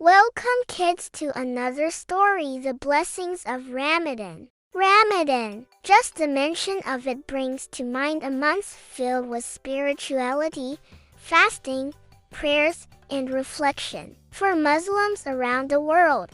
Welcome kids to another story, The Blessings of Ramadan. Ramadan, just the mention of it brings to mind a month filled with spirituality, fasting, prayers, and reflection. For Muslims around the world,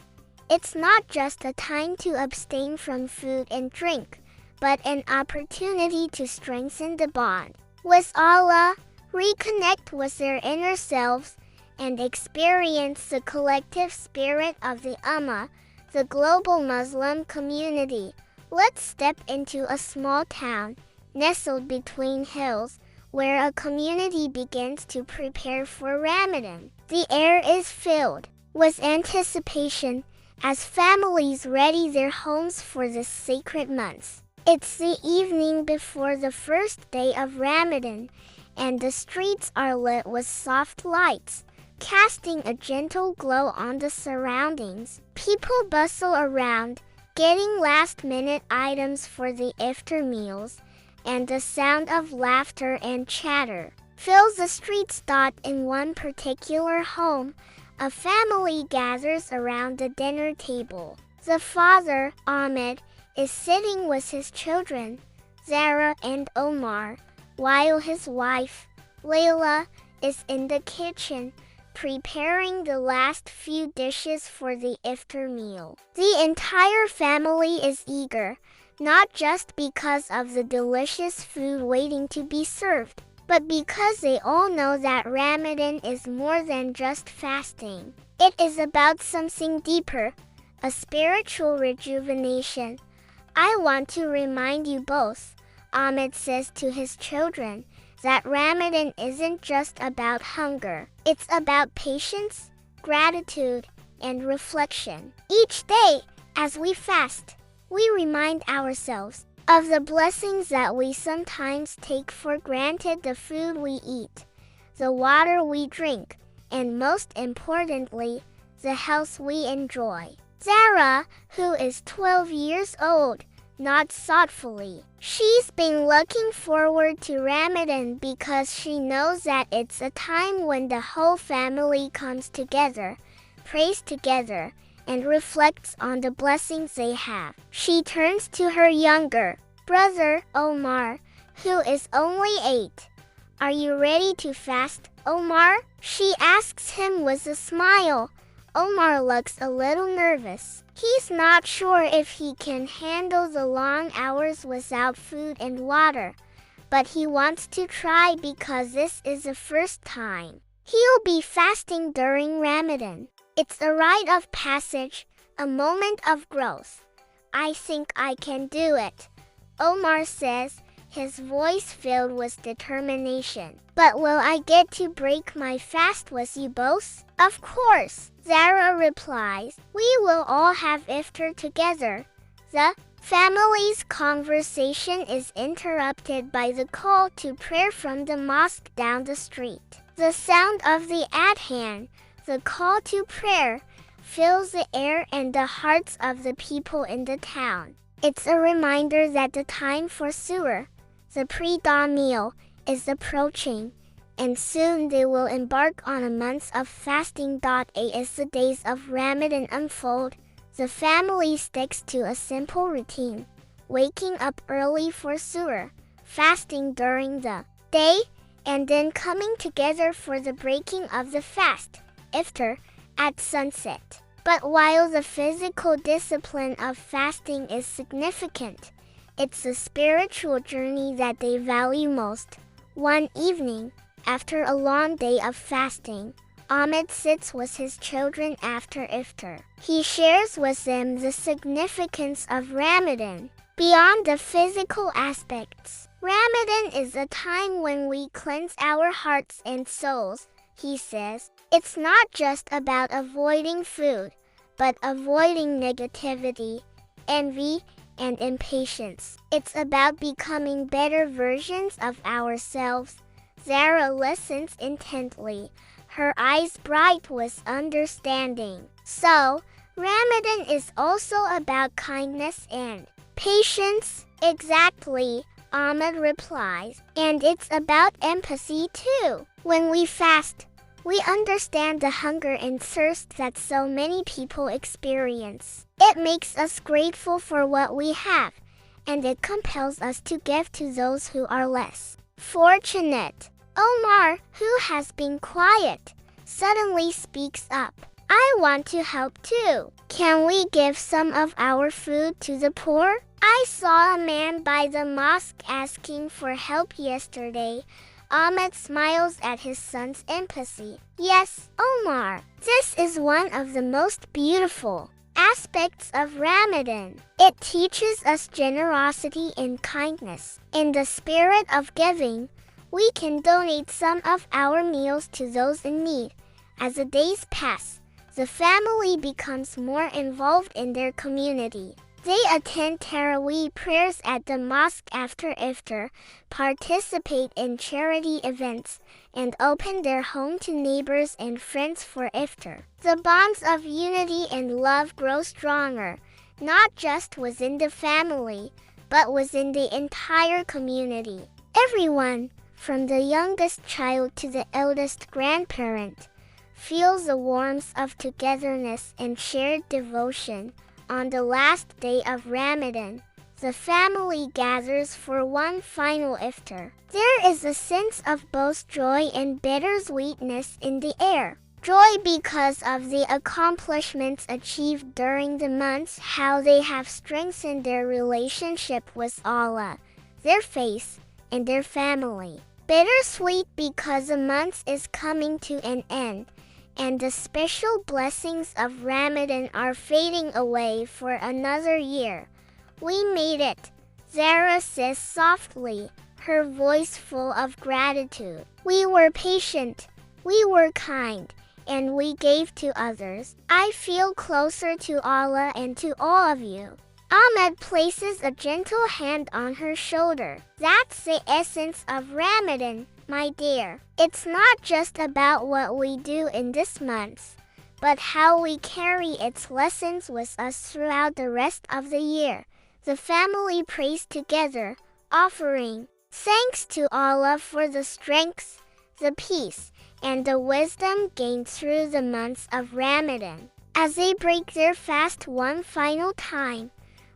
it's not just a time to abstain from food and drink, but an opportunity to strengthen the bond with Allah, reconnect with their inner selves, and experience the collective spirit of the Ummah, the global Muslim community. Let's step into a small town, nestled between hills, where a community begins to prepare for Ramadan. The air is filled with anticipation as families ready their homes for this sacred month. It's the evening before the first day of Ramadan, and the streets are lit with soft lights, casting a gentle glow on the surroundings. People bustle around, getting last-minute items for the iftar meals, and the sound of laughter and chatter fills the streets. In one particular home, a family gathers around the dinner table. The father, Ahmed, is sitting with his children, Zara and Omar, while his wife, Layla, is in the kitchen, preparing the last few dishes for the iftar meal. The entire family is eager, not just because of the delicious food waiting to be served, but because they all know that Ramadan is more than just fasting. It is about something deeper, a spiritual rejuvenation. I want to remind you both, Ahmed says to his children, that Ramadan isn't just about hunger. It's about patience, gratitude, and reflection. Each day, as we fast, we remind ourselves of the blessings that we sometimes take for granted: the food we eat, the water we drink, and most importantly, the health we enjoy. Zara, who is 12 years old, nods thoughtfully. She's been looking forward to Ramadan because she knows that it's a time when the whole family comes together, prays together, and reflects on the blessings they have. She turns to her younger brother, Omar, who is only 8. "Are you ready to fast, Omar?" she asks him with a smile. Omar looks a little nervous. He's not sure if he can handle the long hours without food and water, but he wants to try because this is the first time he'll be fasting during Ramadan. It's a rite of passage, a moment of growth. "I think I can do it," Omar says, his voice filled with determination. "But will I get to break my fast with you both?" "Of course," Zara replies. "We will all have iftar together." The family's conversation is interrupted by the call to prayer from the mosque down the street. The sound of the adhan, the call to prayer, fills the air and the hearts of the people in the town. It's a reminder that the time for suhoor, the pre-dawn meal, is approaching, and soon they will embark on a month of fasting. As the days of Ramadan unfold, the family sticks to a simple routine: waking up early for suhoor, fasting during the day, and then coming together for the breaking of the fast, iftar, at sunset. But while the physical discipline of fasting is significant, it's the spiritual journey that they value most. One evening, after a long day of fasting, Ahmed sits with his children after iftar. He shares with them the significance of Ramadan. Beyond the physical aspects, Ramadan is a time when we cleanse our hearts and souls, he says. It's not just about avoiding food, but avoiding negativity, envy, and impatience. It's about becoming better versions of ourselves. Zara listens intently, her eyes bright with understanding. "So, Ramadan is also about kindness and patience?" "Exactly," Ahmed replies. "And it's about empathy too. When we fast, We understand the hunger and thirst that so many people experience. It makes us grateful for what we have, and it compels us to give to those who are less fortunate. Omar, who has been quiet, suddenly speaks up. I want to help too. Can we give some of our food to the poor? I saw a man by the mosque asking for help yesterday. Ahmed smiles at his son's empathy. Yes, Omar, this is one of the most beautiful aspects of Ramadan. It teaches us generosity and kindness. In the spirit of giving, we can donate some of our meals to those in need. As the days pass, the family becomes more involved in their community. They attend Taraweeh prayers at the mosque after iftar, participate in charity events, and open their home to neighbors and friends for iftar. The bonds of unity and love grow stronger, not just within the family, but within the entire community. Everyone, from the youngest child to the eldest grandparent, feels the warmth of togetherness and shared devotion. On the last day of Ramadan, the family gathers for one final iftar. There is a sense of both joy and bittersweetness in the air. Joy because of the accomplishments achieved during the months, how they have strengthened their relationship with Allah, their faith, and their family. Bittersweet because the month is coming to an end, and the special blessings of Ramadan are fading away for another year. We made it, Zara says softly, her voice full of gratitude. We were patient, we were kind, and we gave to others. I feel closer to Allah and to all of you. Ahmed places a gentle hand on her shoulder. That's the essence of Ramadan, my dear. It's not just about what we do in this month, but how we carry its lessons with us throughout the rest of the year. The family prays together, offering thanks to Allah for the strength, the peace, and the wisdom gained through the months of Ramadan. As they break their fast one final time,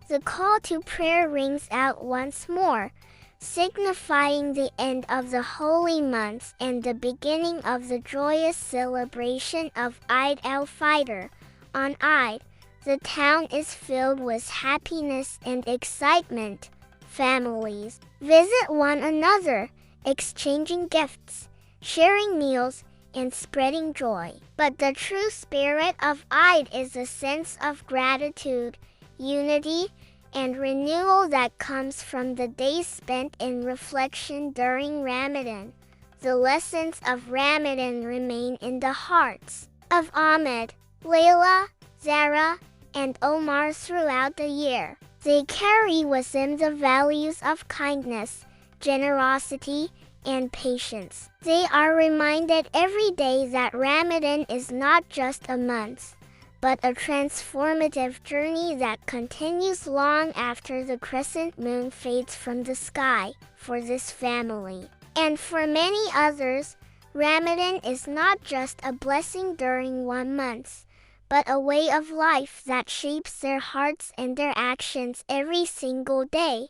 the call to prayer rings out once more, signifying the end of the holy months and the beginning of the joyous celebration of Eid al-Fitr. On Eid, the town is filled with happiness and excitement. Families visit one another, exchanging gifts, sharing meals, and spreading joy. But the true spirit of Eid is a sense of gratitude, unity, and renewal that comes from the days spent in reflection during Ramadan. The lessons of Ramadan remain in the hearts of Ahmed, Layla, Zara, and Omar throughout the year. They carry with them the values of kindness, generosity, and patience. They are reminded every day that Ramadan is not just a month, but a transformative journey that continues long after the crescent moon fades from the sky. For this family, and for many others, Ramadan is not just a blessing during one month, but a way of life that shapes their hearts and their actions every single day.